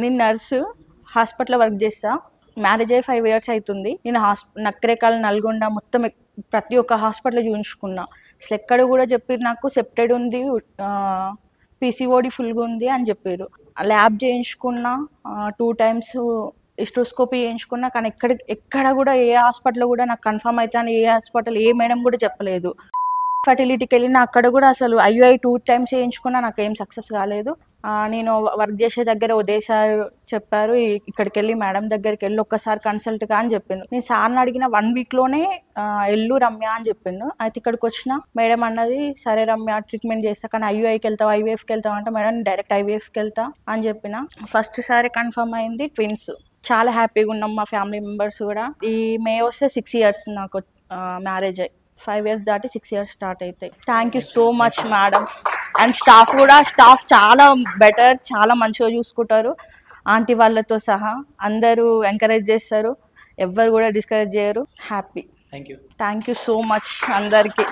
నేను నర్సు హాస్పిటల్లో వర్క్ చేస్తా. మ్యారేజ్ అయ్యి 5 years అవుతుంది. నేను నక్రేకల్, నల్గొండ మొత్తం ప్రతి ఒక్క హాస్పిటల్లో చూయించుకున్నా. అసలు ఎక్కడ కూడా చెప్పారు నాకు సెప్టెడ్ ఉంది, పీసీఓడి ఫుల్గా ఉంది అని చెప్పారు. ల్యాబ్ చేయించుకున్నా, 2 times హిస్టోస్కోపీ చేయించుకున్నా. కానీ ఎక్కడ కూడా ఏ హాస్పిటల్లో కూడా నాకు కన్ఫర్మ్ అయితే అని ఏ హాస్పిటల్ ఏ మేడం కూడా చెప్పలేదు. ఫర్టిలిటీకి వెళ్ళిన అక్కడ కూడా అసలు ఐయుఐ 2 times చేయించుకున్నా, నాకు ఏం సక్సెస్ కాలేదు. నేను వర్క్ చేసే దగ్గర ఉదయ్ సార్ చెప్పారు, ఇక్కడికి వెళ్ళి మేడం దగ్గరికి వెళ్ళి ఒక్కసారి కన్సల్ట్గా అని చెప్పిండు. నేను సార్ని అడిగిన 1 weekలోనే ఎల్లు రమ్య అని చెప్పిండు. అయితే ఇక్కడికి వచ్చిన మేడం అన్నది, సరే రమ్య ట్రీట్మెంట్ చేస్తా, కానీ ఐయుఐకి వెళ్తావు ఐవీఎఫ్కి వెళ్తావు అంటే, మేడం డైరెక్ట్ ఐవీఎఫ్కి వెళ్తా అని చెప్పిన. ఫస్ట్ సారి కన్ఫర్మ్ అయింది ట్విన్స్. చాలా హ్యాపీగా ఉన్నాం మా ఫ్యామిలీ మెంబర్స్ కూడా. ఈ మే వస్తే 6 years నాకు మ్యారేజ్ అయ్యి. 5 years దాటి 6 years స్టార్ట్ అవుతాయి. Thank you so much madam. And staff చాలా బెటర్, చాలా మంచిగా చూసుకుంటారు. ఆంటీ వాళ్ళతో సహా అందరూ ఎంకరేజ్ చేస్తారు, ఎవ్వరు కూడా డిస్కరేజ్ చేయరు. Happy. Thank you so much అందరికీ.